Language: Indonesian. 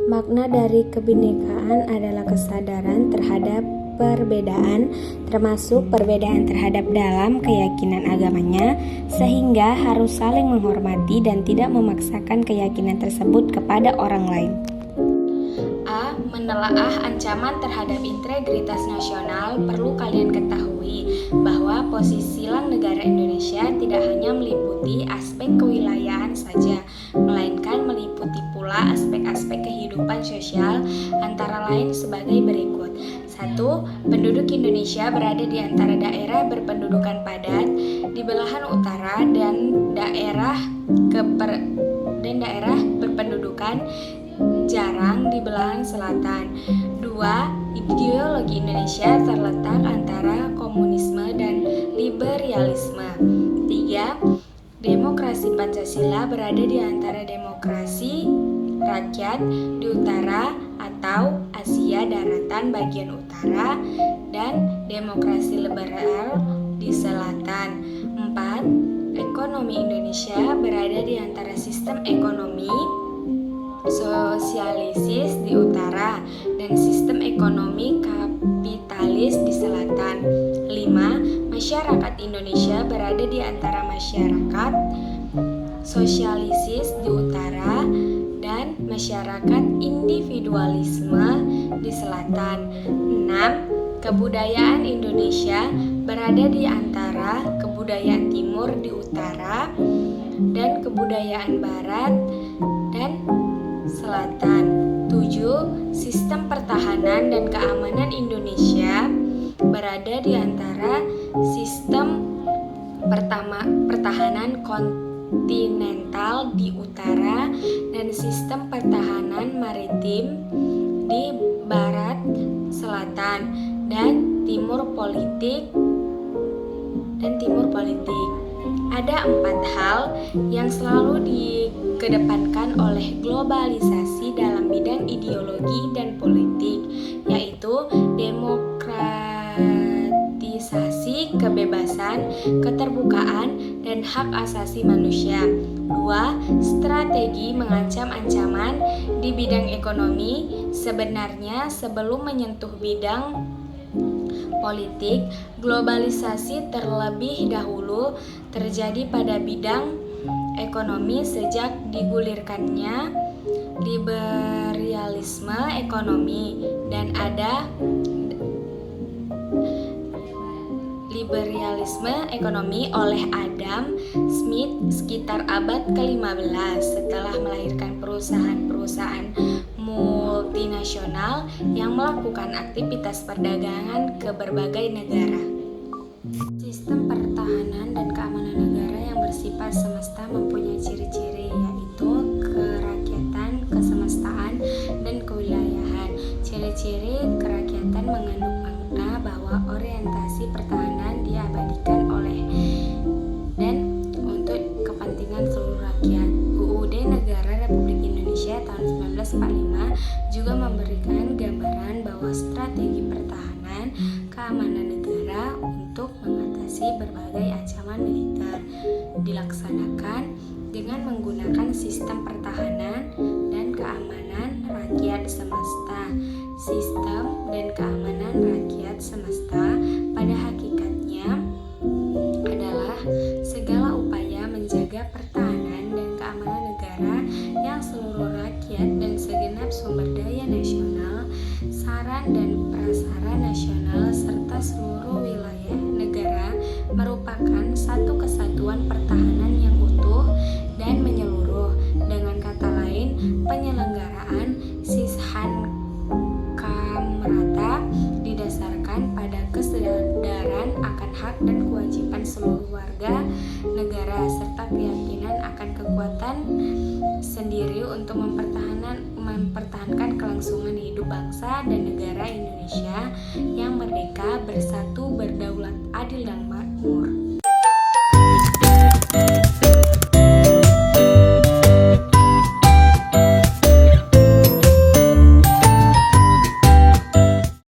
Makna dari kebinekaan adalah kesadaran terhadap perbedaan, termasuk perbedaan terhadap dalam keyakinan agamanya, sehingga harus saling menghormati dan tidak memaksakan keyakinan tersebut kepada orang lain. A. Menelaah ancaman terhadap integritas nasional. Perlu kalian ketahui bahwa posisi silang negara Indonesia tidak hanya meliputi aspek kewilayahan saja, melainkan meliputi pula aspek-aspek kehidupan sosial, antara lain sebagai berikut. 1. Penduduk Indonesia berada di antara daerah berpendudukan padat di belahan utara dan daerah berpendudukan jarang di belahan selatan. 2. Ideologi Indonesia terletak antara komunisme dan liberalisme. 3. Demokrasi Pancasila berada di antara demokrasi rakyat di utara atau Asia daratan bagian utara dan demokrasi liberal di selatan. 4. Ekonomi Indonesia berada di antara sistem ekonomi sosialisis di utara dan sistem ekonomi kapitalis di selatan. 5. Masyarakat Indonesia berada di antara masyarakat sosialisis di utara dan masyarakat individualisme di selatan. 6. Kebudayaan Indonesia berada di antara kebudayaan timur di utara dan kebudayaan barat dan selatan. 7. Sistem pertahanan dan keamanan Indonesia berada di antara sistem pertahanan kontinental di utara dan sistem pertahanan maritim di barat, selatan, dan timur politik. Ada 4 hal yang selalu dikedepankan oleh globalisasi dalam bidang ideologi dan politik, yaitu demokratisasi, kebebasan, keterbukaan, dan hak asasi manusia. 2. Strategi mengancam ancaman di bidang ekonomi. Sebenarnya sebelum menyentuh bidang politik, globalisasi terlebih dahulu terjadi pada bidang ekonomi sejak digulirkannya liberalisme ekonomi dan ada liberalisme ekonomi oleh Adam Smith sekitar abad ke-15 setelah melahirkan perusahaan-perusahaan multinasional yang melakukan aktivitas perdagangan ke berbagai negara. Sistem pertahanan dan keamanan negara yang bersifat semesta mempunyai ciri-ciri, yaitu kerakyatan, kesemestaan, dan kewilayahan. Ciri-ciri kerakyatan mengandung makna bahwa orientasi pertahanan diabadikan oleh dan untuk kepentingan seluruh rakyat. UUD Negara Republik Indonesia tahun 1945 juga memberikan gambaran bahwa strategi pertahanan keamanan negara untuk mengatasi berbagai ancaman militer dilaksanakan dengan menggunakan sistem pertahanan dan keamanan rakyat semesta. Sistem dan keamanan rakyat semesta pada hakikatnya adalah segala upaya menjaga pertahanan dan keamanan negara yang seluruh rakyat dan segenap sumber daya nasional, saran dan prasarana nasional serta seluruh wilayah negara merupakan satu kesatuan pertahanan yang utuh dan menyeluruh. Dengan kata lain, penyelenggaraan Sishankamrata didasarkan pada kesadaran akan hak dan kewajiban seluruh warga negara serta keyakinan akan kekuatan sendiri untuk mempertahankan kelangsungan hidup bangsa dan negara Indonesia yang merdeka, bersatu, berdaulat, adil dan makmur.